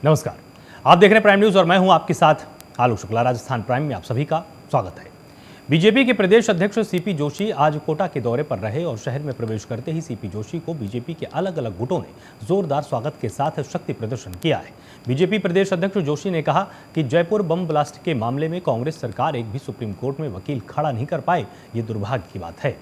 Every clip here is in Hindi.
नमस्कार, आप देख रहे हैं प्राइम न्यूज और मैं हूं आपके साथ आलोक शुक्ला। राजस्थान प्राइम में आप सभी का स्वागत है। बीजेपी के प्रदेश अध्यक्ष सीपी जोशी आज कोटा के दौरे पर रहे और शहर में प्रवेश करते ही सीपी जोशी को बीजेपी के अलग अलग गुटों ने जोरदार स्वागत के साथ शक्ति प्रदर्शन किया है। बीजेपी प्रदेश अध्यक्ष जोशी ने कहा कि जयपुर बम ब्लास्ट के मामले में कांग्रेस सरकार एक भी सुप्रीम कोर्ट में वकील खड़ा नहीं कर पाए, ये दुर्भाग्य की बात है।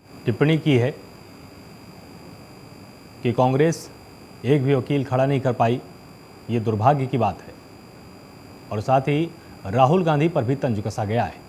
टिप्पणी की है कि कांग्रेस एक भी वकील खड़ा नहीं कर पाई, ये दुर्भाग्य की बात है। और साथ ही राहुल गांधी पर भी तंज कसा गया है।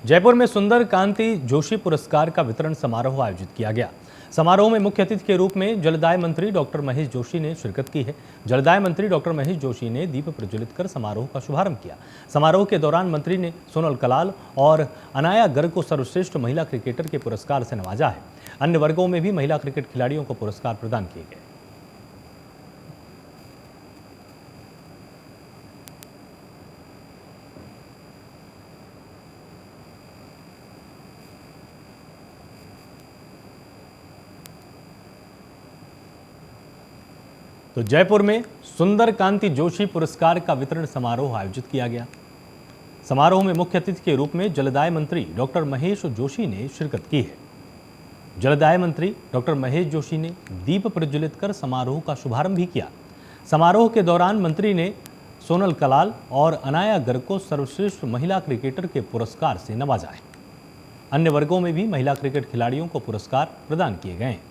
जयपुर में सुंदर कांति जोशी पुरस्कार का वितरण समारोह आयोजित किया गया। समारोह में मुख्य अतिथि के रूप में जलदाय मंत्री डॉक्टर महेश जोशी ने शिरकत की है। जलदाय मंत्री डॉक्टर महेश जोशी ने दीप प्रज्वलित कर समारोह का शुभारंभ किया। समारोह के दौरान मंत्री ने सोनल कलाल और अनाया गर्ग को सर्वश्रेष्ठ महिला क्रिकेटर के पुरस्कार से नवाजा है। अन्य वर्गों में भी महिला क्रिकेट खिलाड़ियों को पुरस्कार प्रदान किए गए। तो जयपुर में सुंदर कांति जोशी पुरस्कार का वितरण समारोह आयोजित किया गया। समारोह में मुख्य अतिथि के रूप में जलदाय मंत्री डॉक्टर महेश जोशी ने शिरकत की है। जलदाय मंत्री डॉक्टर महेश जोशी ने दीप प्रज्वलित कर समारोह का शुभारंभ भी किया। समारोह के दौरान मंत्री ने सोनल कलाल और अनाया गर्ग को सर्वश्रेष्ठ महिला क्रिकेटर के पुरस्कार से नवाजा है। अन्य वर्गों में भी महिला क्रिकेट खिलाड़ियों को पुरस्कार प्रदान किए गए हैं।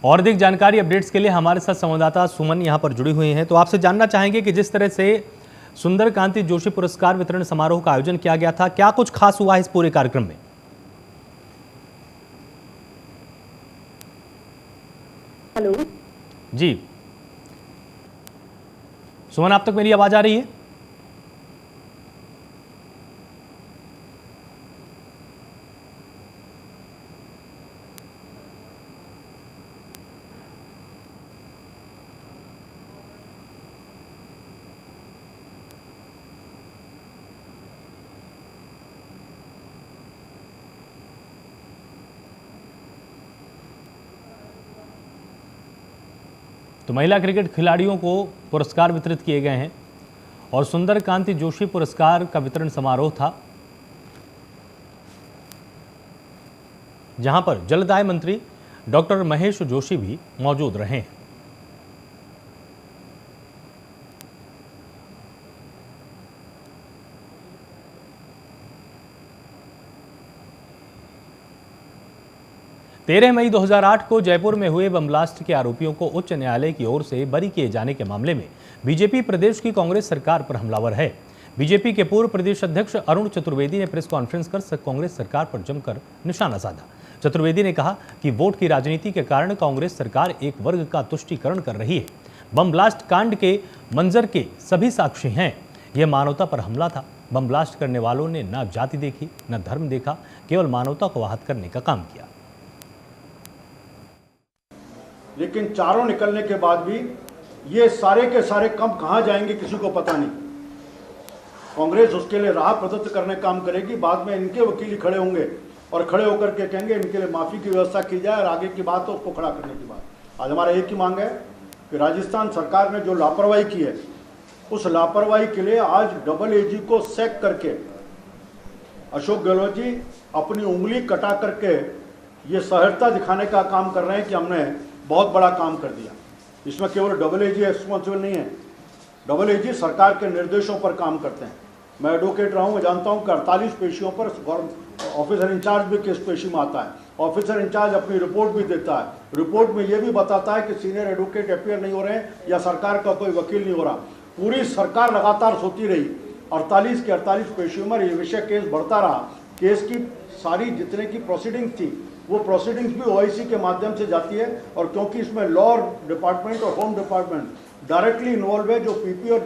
और अधिक जानकारी अपडेट्स के लिए हमारे साथ संवाददाता सुमन यहां पर जुड़ी हुई हैं। तो आपसे जानना चाहेंगे कि जिस तरह से सुंदर कांति जोशी पुरस्कार वितरण समारोह का आयोजन किया गया था, क्या कुछ खास हुआ है इस पूरे कार्यक्रम में? हेलो जी सुमन, आप तक मेरी आवाज आ रही है? तो महिला क्रिकेट खिलाड़ियों को पुरस्कार वितरित किए गए हैं और सुंदर कांति जोशी पुरस्कार का वितरण समारोह था, जहां पर जलदाय मंत्री डॉक्टर महेश जोशी भी मौजूद रहे हैं। 13 मई 2008 को जयपुर में हुए बम ब्लास्ट के आरोपियों को उच्च न्यायालय की ओर से बरी किए जाने के मामले में बीजेपी प्रदेश की कांग्रेस सरकार पर हमलावर है। बीजेपी के पूर्व प्रदेश अध्यक्ष अरुण चतुर्वेदी ने प्रेस कॉन्फ्रेंस कर कांग्रेस सरकार पर जमकर निशाना साधा। चतुर्वेदी ने कहा कि वोट की राजनीति के कारण कांग्रेस सरकार एक वर्ग का तुष्टीकरण कर रही है। बम ब्लास्ट कांड के मंजर के सभी साक्षी हैं। यह मानवता पर हमला था। बम ब्लास्ट करने वालों ने न जाति देखी न धर्म देखा, केवल मानवता को आहत करने का काम किया। लेकिन चारों निकलने के बाद भी ये सारे के सारे कब कहां जाएंगे किसी को पता नहीं। कांग्रेस उसके लिए राह प्रदत्त करने काम करेगी। बाद में इनके वकील ही खड़े होंगे और खड़े होकर के कहेंगे इनके लिए माफी की व्यवस्था की जाए और आगे की बात तो उसको खड़ा करने की बात। आज हमारा एक ही मांग है कि राजस्थान सरकार ने जो लापरवाही की है उस लापरवाही के लिए आज डबल एजी को सैक करके अशोक गहलोत जी अपनी उंगली कटा करके ये सहजता दिखाने का काम कर रहे हैं कि हमने बहुत बड़ा काम कर दिया। इसमें केवल डबल एजी रिस्पॉन्सिबल नहीं है, डबल एजी सरकार के निर्देशों पर काम करते हैं। मैं एडवोकेट रहा हूँ, मैं जानता हूँ कि 48 पेशियों पर ऑफिसर इंचार्ज भी किस पेशी में आता है। ऑफिसर इंचार्ज अपनी रिपोर्ट भी देता है। रिपोर्ट में ये भी बताता है कि सीनियर एडवोकेट अपियर नहीं हो रहे हैं या सरकार का कोई वकील नहीं हो रहा। पूरी सरकार लगातार सोती रही। 48 के 48 पेशियों में ये विषय केस बढ़ता रहा। केस की सारी जितने की प्रोसीडिंग्स थी वो प्रोसीडिंग्स भी ओआईसी के माध्यम से जाती है। और क्योंकि इसमें लॉ डिपार्टमेंट और होम डिपार्टमेंट डायरेक्टली इन्वॉल्व है, जो पीपी और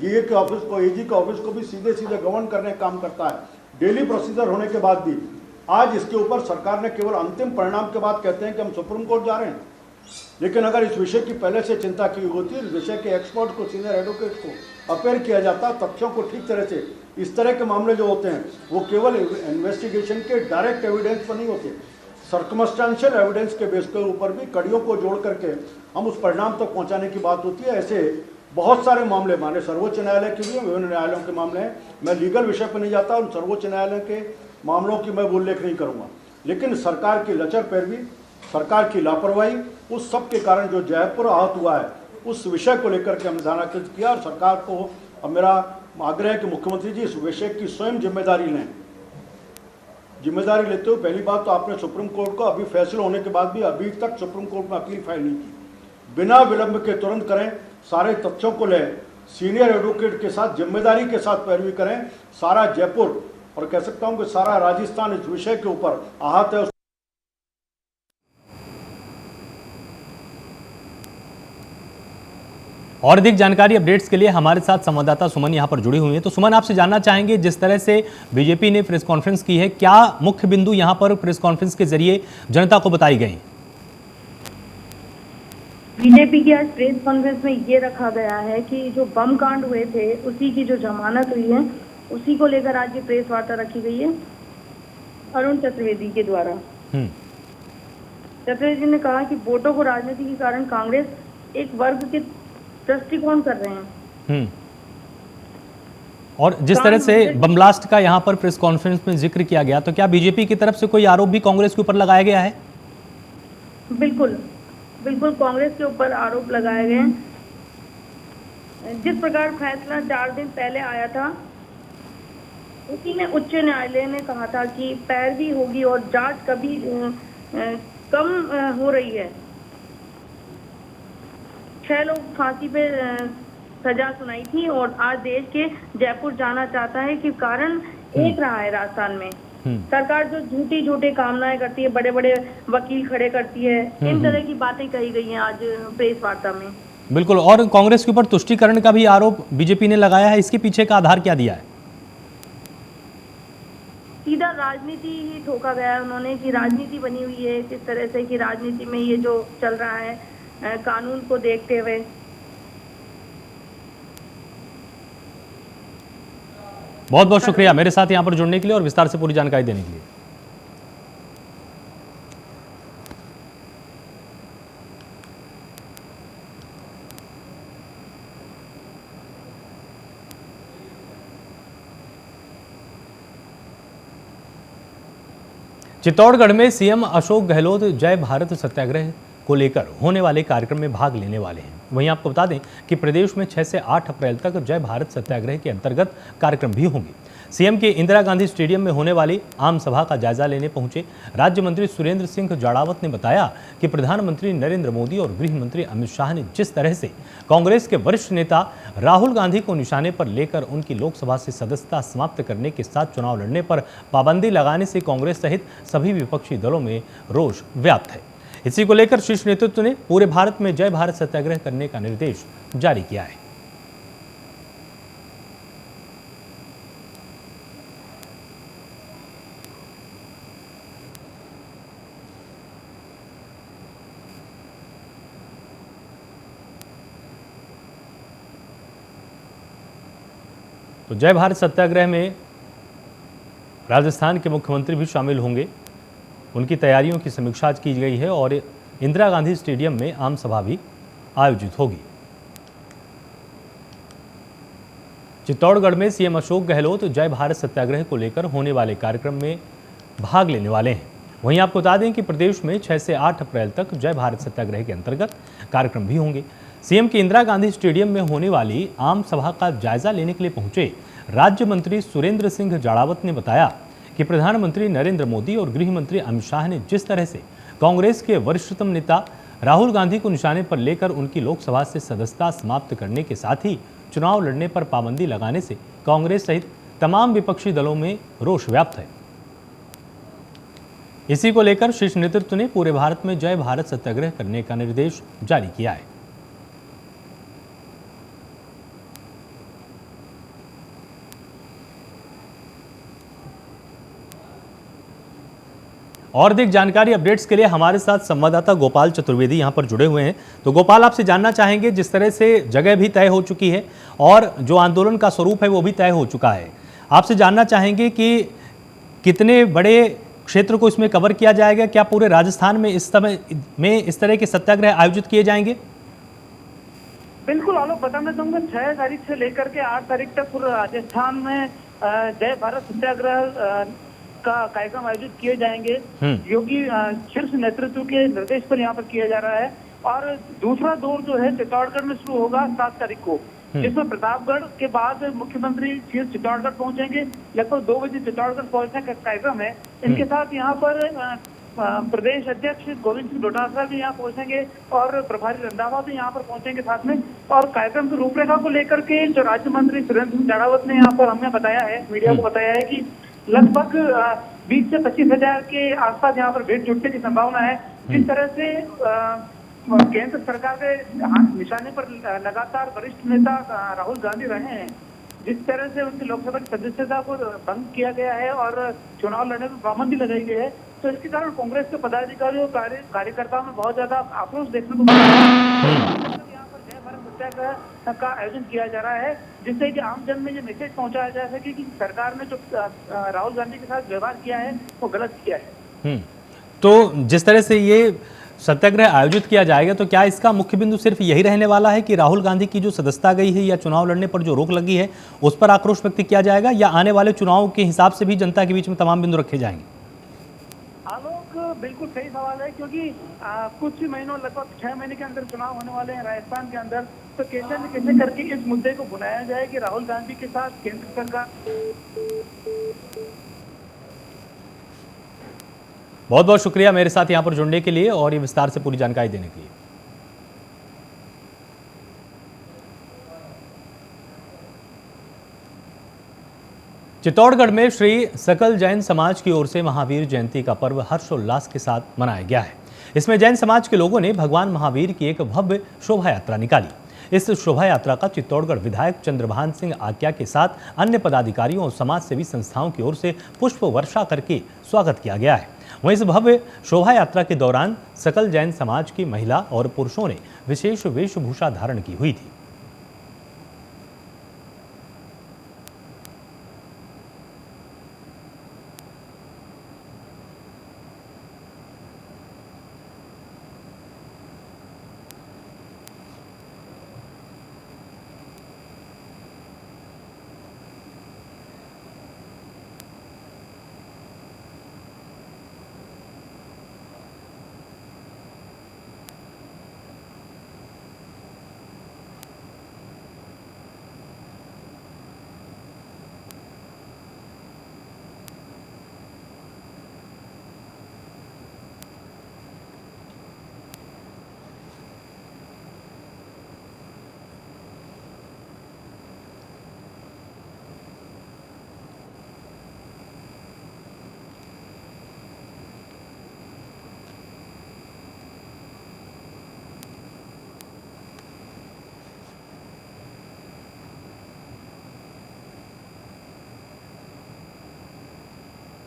जीए के ऑफिस को, एजी के ऑफिस को भी सीधे सीधे गवर्न करने का काम करता है। डेली प्रोसीजर होने के बाद भी आज इसके ऊपर सरकार ने केवल अंतिम परिणाम के बाद कहते हैं कि हम सुप्रीम कोर्ट जा रहे हैं। लेकिन अगर इस विषय की पहले से चिंता की होती, इस विषय के एक्सपर्ट को, सीनियर एडवोकेट को अपेयर किया जाता, तथ्यों को ठीक तरह से, इस तरह के मामले जो होते हैं वो केवल इन्वेस्टिगेशन के डायरेक्ट एविडेंस पर नहीं होते, सर्कमस्टेंशियल एविडेंस के बेस के ऊपर भी कड़ियों को जोड़ करके हम उस परिणाम तक पहुंचाने की बात होती है। ऐसे बहुत सारे मामले माने सर्वोच्च न्यायालय के भी विभिन्न न्यायालयों के मामले हैं। मैं लीगल विषय पर नहीं जाता, उन सर्वोच्च न्यायालय के मामलों की मैं उल्लेख नहीं करूंगा। लेकिन सरकार की लचर पैरवी, सरकार की लापरवाही, उस सब के कारण जो जयपुर आहत हुआ है उस विषय को लेकर के हमने ध्यानाकर्षित किया। और सरकार को अब मेरा आग्रह है कि मुख्यमंत्री जी इस विषय की स्वयं जिम्मेदारी लें। जिम्मेदारी लेते हुए पहली बात तो आपने सुप्रीम कोर्ट को अभी फैसला होने के बाद भी अभी तक सुप्रीम कोर्ट में अपील फाइल नहीं की। बिना विलंब के तुरंत करें, सारे तथ्यों को लें, सीनियर एडवोकेट के साथ जिम्मेदारी के साथ पैरवी करें। सारा जयपुर और कह सकता हूं कि सारा राजस्थान इस विषय के ऊपर आहत है। और अधिक जानकारी अपडेट्स के लिए हमारे साथ संवाददाता सुमन यहां पर जुड़ी हुई है। तो सुमन, आपसे जानना चाहेंगे, जिस तरह से बीजेपी ने प्रेस कॉन्फ्रेंस की है, क्या मुख्य बिंदु यहां पर प्रेस कॉन्फ्रेंस के जरिए जनता को बताई गई? बीजेपी की आज प्रेस कॉन्फ्रेंस में ये रखा गया है कि जो बम कांड हुए थे उसी की जो जमानत हुई है उसी को लेकर आज ये प्रेस वार्ता रखी गई है अरुण चतुर्वेदी के द्वारा। चतुर्वेदी ने कहा कि वोटों को राजनीति के कारण कांग्रेस एक वर्ग के दृष्टिकोण कर रहे हैं। और जिस तरह से बम ब्लास्ट का यहाँ पर प्रेस कॉन्फ्रेंस में जिक्र किया गया, तो क्या बीजेपी की तरफ से कोई आरोप भी कांग्रेस के ऊपर लगाया गया है? बिल्कुल बिल्कुल, कांग्रेस के ऊपर आरोप लगाए गए हैं। जिस प्रकार फैसला 4 दिन पहले आया था उसी में उच्च न्यायालय ने कहा था कि पैरवी होगी और जांच कभी कम हो रही है। 6 लोग फांसी पे सजा सुनाई थी और आज देश के जयपुर जाना चाहता है कि कारण एक रहा है राजस्थान में। सरकार जो झूठी कामनाएं करती है, बड़े बड़े वकील खड़े करती है, इन तरह की बातें कही गई हैं आज प्रेस वार्ता में। बिल्कुल, और कांग्रेस के ऊपर तुष्टीकरण का भी आरोप बीजेपी ने लगाया है। इसके पीछे का आधार क्या दिया है? सीधा राजनीति ही ठोका गया है उन्होंने कि राजनीति बनी हुई है किस तरह से कि राजनीति में ये जो चल रहा है कानून को देखते हुए। बहुत बहुत शुक्रिया मेरे साथ यहाँ पर जुड़ने के लिए और विस्तार से पूरी जानकारी देने के लिए। चित्तौड़गढ़ में सीएम अशोक गहलोत जय भारत सत्याग्रह को लेकर होने वाले कार्यक्रम में भाग लेने वाले हैं। वहीं आपको बता दें कि प्रदेश में 6 से 8 अप्रैल तक जय भारत सत्याग्रह के अंतर्गत कार्यक्रम भी होंगे। सीएम के इंदिरा गांधी स्टेडियम में होने वाली आम सभा का जायजा लेने पहुंचे राज्य मंत्री सुरेंद्र सिंह जाड़ावत ने बताया कि प्रधानमंत्री नरेंद्र मोदी और गृह मंत्री अमित शाह ने जिस तरह से कांग्रेस के वरिष्ठ नेता राहुल गांधी को निशाने पर लेकर उनकी लोकसभा से सदस्यता समाप्त करने के साथ चुनाव लड़ने पर पाबंदी लगाने से कांग्रेस सहित सभी विपक्षी दलों में रोष व्याप्त है। इसी को लेकर शीर्ष नेतृत्व ने पूरे भारत में जय भारत सत्याग्रह करने का निर्देश जारी किया है। तो जय भारत सत्याग्रह में राजस्थान के मुख्यमंत्री भी शामिल होंगे। उनकी तैयारियों की समीक्षा की गई है और इंदिरा गांधी स्टेडियम में आम सभा भी आयोजित होगी। चित्तौड़गढ़ में सीएम अशोक गहलोत जय भारत सत्याग्रह को लेकर होने वाले कार्यक्रम में भाग लेने वाले हैं। वहीं आपको बता दें कि प्रदेश में 6 से 8 अप्रैल तक जय भारत सत्याग्रह के अंतर्गत कार्यक्रम भी होंगे। सीएम के इंदिरा गांधी स्टेडियम में होने वाली आम सभा का जायजा लेने के लिए पहुंचे राज्य मंत्री सुरेंद्र सिंह जाड़ावत ने बताया कि प्रधानमंत्री नरेंद्र मोदी और गृह मंत्री अमित शाह ने जिस तरह से कांग्रेस के वरिष्ठतम नेता राहुल गांधी को निशाने पर लेकर उनकी लोकसभा से सदस्यता समाप्त करने के साथ ही चुनाव लड़ने पर पाबंदी लगाने से कांग्रेस सहित तमाम विपक्षी दलों में रोष व्याप्त है। इसी को लेकर शीर्ष नेतृत्व ने पूरे भारत में जय भारत सत्याग्रह करने का निर्देश जारी किया है। और अधिक जानकारी अपडेट्स के लिए हमारे साथ संवाददाता गोपाल चतुर्वेदी यहां पर जुड़े हुए हैं। तो गोपाल, आपसे जानना चाहेंगे, जिस तरह से जगह भी तय हो चुकी है और जो आंदोलन का स्वरूप है वो भी तय हो चुका है, आपसे जानना चाहेंगे कि कितने बड़े क्षेत्र को इसमें कवर किया जाएगा? क्या पूरे राजस्थान में इस समय में इस तरह के सत्याग्रह आयोजित किए जाएंगे? बिल्कुल आलोक, बताना चाहूंगा 6 तारीख से लेकर के 8 तारीख तक पूरे राजस्थान में जय भारत सत्याग्रह का कार्यक्रम आयोजित किए जाएंगे, जो कि शीर्ष नेतृत्व के निर्देश पर यहाँ पर किया जा रहा है। और दूसरा दौर जो है चित्तौड़गढ़ में शुरू होगा 7 तारीख को, जिसमें प्रतापगढ़ के बाद मुख्यमंत्री सीएम चित्तौड़गढ़ पहुंचेंगे। लगभग 2 बजे चित्तौड़गढ़ पहुंचने का कार्यक्रम है। इनके साथ यहाँ पर प्रदेश अध्यक्ष गोविंद सिंह डोटासरा भी यहाँ पहुंचेंगे और प्रभारी रंधावा भी यहाँ पर पहुंचेंगे साथ में। और कार्यक्रम की रूपरेखा को लेकर के जो राज्य मंत्री सुरेंद्र सिंह जाड़ावत ने यहाँ पर हमें बताया है, मीडिया को बताया है कि लगभग 20 से 25 हजार के आसपास यहाँ पर भीड़ जुटने की संभावना है। जिस तरह से केंद्र सरकार के निशाने पर लगातार वरिष्ठ नेता राहुल गांधी रहे हैं, जिस तरह से उनकी लोकसभा की सदस्यता को भंग किया गया है और चुनाव लड़ने में पाबंदी लगाई गई है, तो इसके कारण कांग्रेस के पदाधिकारियों और कार्यकर्ताओं में बहुत ज्यादा आक्रोश देखने को मिल रहा है। यहाँ पर जय भारत सत्याग्रह का आयोजन किया जा रहा है, जिससे कि आम जन में ये मैसेज पहुंचाया जा सके कि सरकार ने जो राहुल गांधी के साथ व्यवहार किया है वो गलत किया है। तो जिस तरह से ये सत्याग्रह आयोजित किया जाएगा, तो क्या इसका मुख्य बिंदु सिर्फ यही रहने वाला है कि राहुल गांधी की जो सदस्यता गई है या चुनाव लड़ने पर जो रोक लगी है उस पर आक्रोश व्यक्त किया जाएगा, या आने वाले चुनाव के हिसाब से भी जनता के बीच में तमाम बिंदु रखे जाएंगे? आलोक, बिल्कुल सही सवाल है, क्योंकि कुछ ही महीनों, लगभग 6 महीने के अंदर चुनाव होने वाले हैं राजस्थान के अंदर। तो कैसे न कैसे करके इस मुद्दे को बुलाया जाए कि राहुल गांधी के साथ केंद्र सरकार। बहुत बहुत शुक्रिया मेरे साथ यहां पर जुड़ने के लिए और ये विस्तार से पूरी जानकारी देने के लिए। चित्तौड़गढ़ में श्री सकल जैन समाज की ओर से महावीर जयंती का पर्व हर्षोल्लास के साथ मनाया गया है। इसमें जैन समाज के लोगों ने भगवान महावीर की एक भव्य शोभा यात्रा निकाली। इस शोभा यात्रा का चित्तौड़गढ़ विधायक चंद्रभान सिंह आक्या के साथ अन्य पदाधिकारियों और समाज सेवी संस्थाओं की ओर से पुष्प वर्षा करके स्वागत किया गया है। वहीं इस भव्य शोभा यात्रा के दौरान सकल जैन समाज की महिला और पुरुषों ने विशेष वेशभूषा धारण की हुई थी।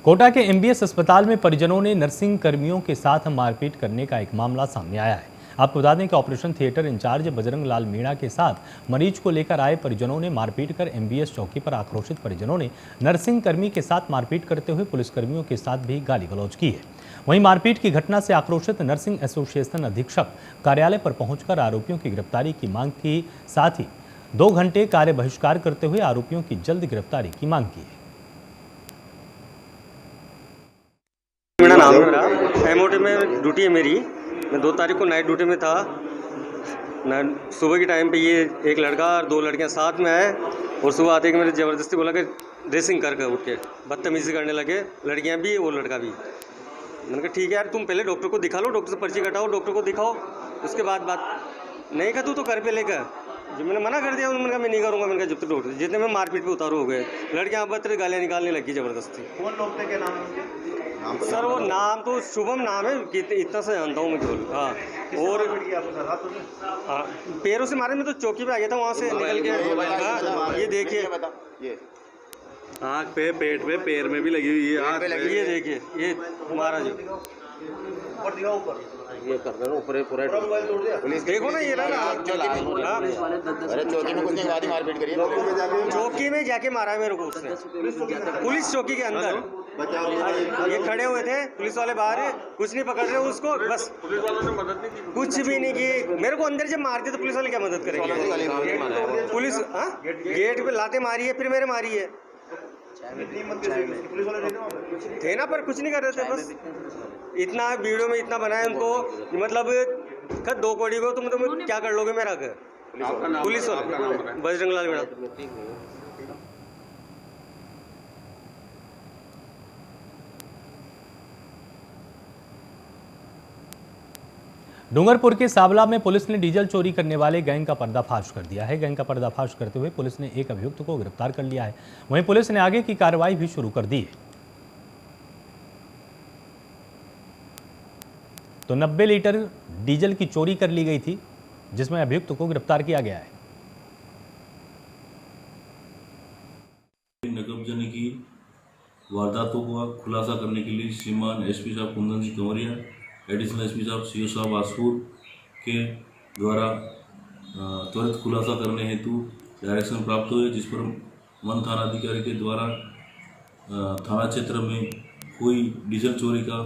कोटा के एमबीएस अस्पताल में परिजनों ने नर्सिंग कर्मियों के साथ मारपीट करने का एक मामला सामने आया है। आपको बता दें कि operation theatre in charge Bajrang Lal Meena के साथ मरीज को लेकर आए परिजनों ने मारपीट कर एमबीएस चौकी पर आक्रोशित परिजनों ने नर्सिंग कर्मी के साथ मारपीट करते हुए पुलिसकर्मियों के साथ भी गाली गलौज की है। वहीं मारपीट की घटना से आक्रोशित नर्सिंग एसोसिएशन अधीक्षक कार्यालय पर पहुंचकर आरोपियों की गिरफ्तारी की मांग की, साथ ही 2 घंटे कार्य बहिष्कार करते हुए आरोपियों की जल्द गिरफ्तारी की मांग की है। मेरा नाम है, मेरा एमओटी में ड्यूटी है मेरी। मैं 2 तारीख को नाइट ड्यूटी में था। सुबह के टाइम पे ये एक लड़का और 2 लड़कियां साथ में आए और सुबह आते कि मेरे ज़बरदस्ती बोला कि ड्रेसिंग कर उठ के बदतमीज़ी करने लगे, लड़कियां भी और लड़का भी। मैंने कहा ठीक है यार, तुम पहले डॉक्टर को दिखा लो, डॉक्टर से पर्ची कटाओ, डॉक्टर को दिखाओ, उसके बाद बात। नहीं कहा तू तो घर पे लेकर, जब मैंने मना कर दिया मैंने कहा मैं नहीं करूँगा। मैंने कहा जब तक डॉक्टर, जितने में मारपीट पे उतारू हो गए, लड़कियाँ बदतर गालियाँ निकालने लगी ज़बरदस्ती। कौन लोग थे, क्या नाम है? सर वो नाम तो शुभम नाम है, इतना सा जानता हूँ मैं केवल। हाँ, और हाँ, पैरों से मारे। मैं तो चौकी पे आ गया था वहाँ से निकल के। हाँ, ये देखिए, आँख पे, पेट पे, पैर में भी लगी हुई है। ये देखिए, ये मारा जो ये कर रहे ऊपर पूरा पुलिस देखो ना, ये रहा। अरे चौकी में कुछ नहीं, गाड़ी मारपीट करी है। चौकी में जाके मारा है मेरे को उसने, पुलिस चौकी के अंदर। ये खड़े हुए थे पुलिस वाले बाहर, कुछ नहीं पकड़ रहे उसको, बस पुलिस वालों ने मदद नहीं की, कुछ भी नहीं की। मेरे को अंदर जब मारते तो पुलिस वाले क्या मदद करेंगे? पुलिस गेट पे लाते मारी है, फिर मेरे मारी है। थे ना, पर कुछ नहीं कर रहे थे। बस इतना वीडियो में इतना बनाया उनको, मतलब 2 कौड़ी को तुम क्या कर लोगे मेरा घर? पुलिस वाले बजरंग लाल मीणा। डूंगरपुर के सावला में पुलिस ने डीजल चोरी करने वाले गैंग का पर्दाफाश कर दिया है। गैंग का पर्दाफाश करते हुए पुलिस ने एक अभियुक्त को गिरफ्तार कर लिया है। वहीं पुलिस ने आगे की कार्रवाई भी शुरू कर दी है। तो 90 लीटर डीजल की चोरी कर ली गई थी, जिसमें अभियुक्त को गिरफ्तार किया गया है। नकबजनी की वारदातों का खुलासा करने के लिए श्रीमान एसपी साहब कुंदन सिंह कंवरिया, एडिशनल एसपी साहब सीओ साहब आसपुर के द्वारा त्वरित खुलासा करने हेतु डायरेक्शन प्राप्त हुए, जिस पर वन थाना अधिकारी के द्वारा थाना क्षेत्र में हुई डीजल चोरी का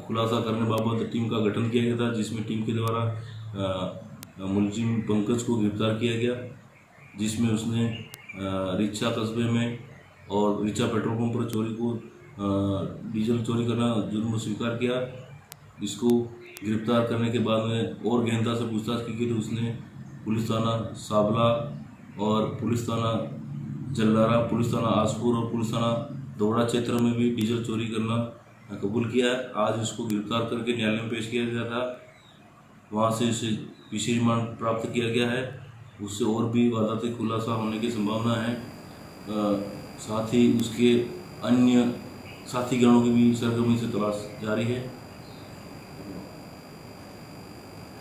खुलासा करने बाबत टीम का गठन किया गया था, जिसमें टीम के द्वारा मुलजिम पंकज को गिरफ्तार किया गया, जिसमें उसने रिचा कस्बे में और रिचा पेट्रोल पंप पर चोरी को डीजल चोरी करना जुर्म स्वीकार किया। इसको गिरफ्तार करने के बाद में और गहनता से पूछताछ की गई तो उसने पुलिस थाना सावला और पुलिस थाना जल्लारा, पुलिस थाना आसपुर और पुलिस थाना दौड़ा क्षेत्र में भी डीजल चोरी करना कबूल किया है। आज उसको गिरफ्तार करके न्यायालय में पेश किया गया था, वहाँ से उसे पीसी रिमांड प्राप्त किया गया है। उससे और भी वारदातें खुलासा होने की संभावना है। साथ ही उसके अन्य साथी गणों की भी सरगर्मी से तलाश जारी है।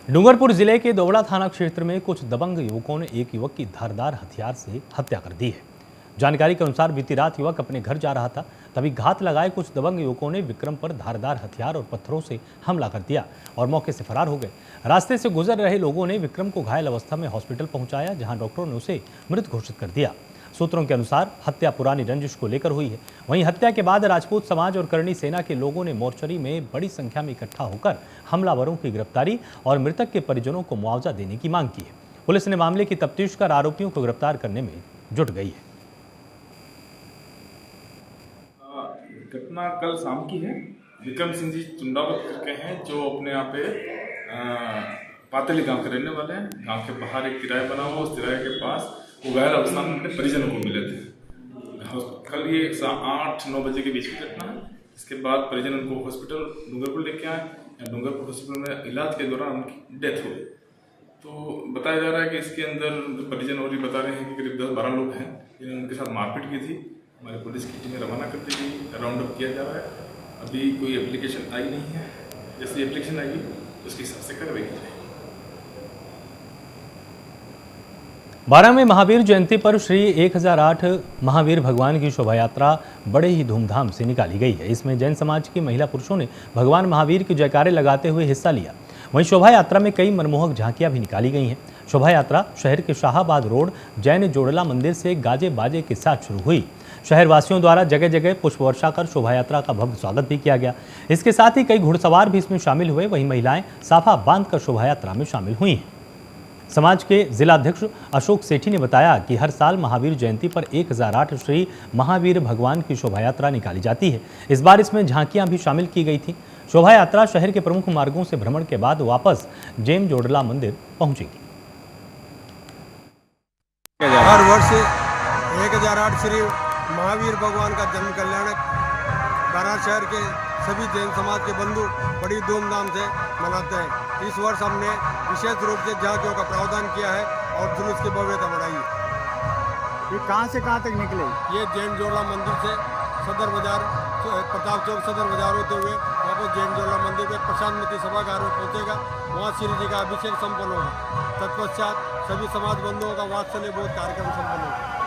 डूंगरपुर जिले के दोवड़ा थाना क्षेत्र में कुछ दबंग युवकों ने एक युवक की धारदार हथियार से हत्या कर दी है। जानकारी के अनुसार बीती रात युवक अपने घर जा रहा था, तभी घात लगाए कुछ दबंग युवकों ने विक्रम पर धारदार हथियार और पत्थरों से हमला कर दिया और मौके से फरार हो गए। रास्ते से गुजर रहे लोगों ने विक्रम को घायल अवस्था में हॉस्पिटल पहुंचाया, जहां डॉक्टरों ने उसे मृत घोषित कर दिया। सूत्रों के अनुसार हत्या पुरानी रंजिश को लेकर हुई है। वहीं हत्या के बाद राजपूत समाज और करणी सेना के लोगों ने मोर्चरी में बड़ी संख्या में इकट्ठा होकर हमलावरों की गिरफ्तारी और मृतक के परिजनों को मुआवजा देने की मांग की है। पुलिस ने मामले की तफ्तीश कर आरोपियों को गिरफ्तार करने में जुट गई है। घटना कल शाम की है। विक्रम सिंह जी चुंडावत करके हैं, जो अपने यहाँ पे पातली गांव के रहने वाले हैं। गांव के बाहर एक किराया बना हुआ, उस किराए के पास वो घायल अवस्था में अपने परिजनों को मिले थे। कल ये 8-9 बजे के बीच की घटना है। इसके बाद परिजन उनको हॉस्पिटल डूंगरपुर लेके आए। डूंगरपुर हॉस्पिटल में इलाज के दौरान उनकी डेथ हो गई। तो बताया जा रहा है कि इसके अंदर परिजन और भी बता रहे हैं कि करीब 10-12 लोग हैं जिन्होंने उनके साथ मारपीट की थी। हमारी पुलिस की टीमें रवाना कर दी गई, राउंड अप किया जा रहा है। अभी कोई एप्लीकेशन आई नहीं है, जैसे एप्लीकेशन आएगी तो उसके हिसाब से कार्रवाई की जाएगी। 12वें महावीर जयंती पर श्री 1008 महावीर भगवान की शोभा यात्रा बड़े ही धूमधाम से निकाली गई है। इसमें जैन समाज की महिला पुरुषों ने भगवान महावीर के जयकारे लगाते हुए हिस्सा लिया। वहीं शोभा यात्रा में कई मनमोहक झांकियां भी निकाली गई हैं। शोभा यात्रा शहर के शाहाबाद रोड जैन जोड़ला मंदिर से गाजे बाजे के साथ शुरू हुई। शहरवासियों द्वारा जगह जगह पुष्प वर्षा कर शोभा यात्रा का भव्य स्वागत भी किया गया। इसके साथ ही कई घुड़सवार भी इसमें शामिल हुए। वहीं महिलाएं साफा बांधकर शोभा यात्रा में शामिल हुई हैं। समाज के जिलाध्यक्ष अशोक सेठी ने बताया कि हर साल महावीर जयंती पर 1008 श्री महावीर भगवान की शोभा यात्रा निकाली जाती है। इस बार इसमें झांकियां भी शामिल की गई थी। शोभा यात्रा शहर के प्रमुख मार्गों से भ्रमण के बाद वापस जैन जोड़ला मंदिर पहुंचेगी। हर वर्ष 1008 श्री महावीर भगवान का जन्म कल्याणक बारा शहर के सभी जैन समाज के बंधु बड़ी धूमधाम से मनाते हैं। इस वर्ष हमने विशेष रूप से झांकियों का प्रावधान किया है और जुलूस की भव्यता बढ़ाई है। ये कहाँ से कहाँ तक निकले? ये जैन जोड़ला मंदिर से सदर बाजार, प्रताप चौक सदर बाजार होते हुए वापस जैन जोड़ला मंदिर के प्रशांत सभागार में पहुँचेगा। वहाँ श्री जी का अभिषेक संपन्न होगा। तत्पश्चात सभी समाज बंधुओं का वात्सल्य बोध कार्यक्रम संपन्न होगा।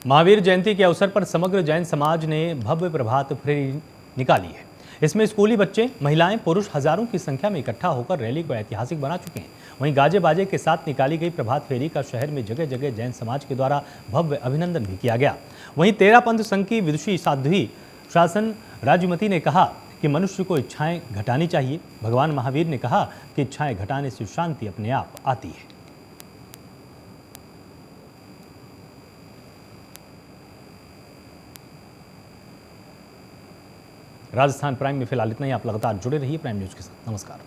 महावीर जयंती के अवसर पर समग्र जैन समाज ने भव्य प्रभात फेरी निकाली है। इसमें स्कूली बच्चे, महिलाएं, पुरुष हजारों की संख्या में इकट्ठा होकर रैली को ऐतिहासिक बना चुके हैं। वहीं गाजे बाजे के साथ निकाली गई प्रभात फेरी का शहर में जगह जगह जैन समाज के द्वारा भव्य अभिनंदन भी किया गया। वहीं 13 पंथ संघ की विदुषी साध्वी शासन राजमती ने कहा कि मनुष्य को इच्छाएं घटानी चाहिए। भगवान महावीर ने कहा कि इच्छाएं घटाने से शांति अपने आप आती है। राजस्थान प्राइम में फिलहाल इतना ही। आप लगातार जुड़े रहिए प्राइम न्यूज के साथ। नमस्कार।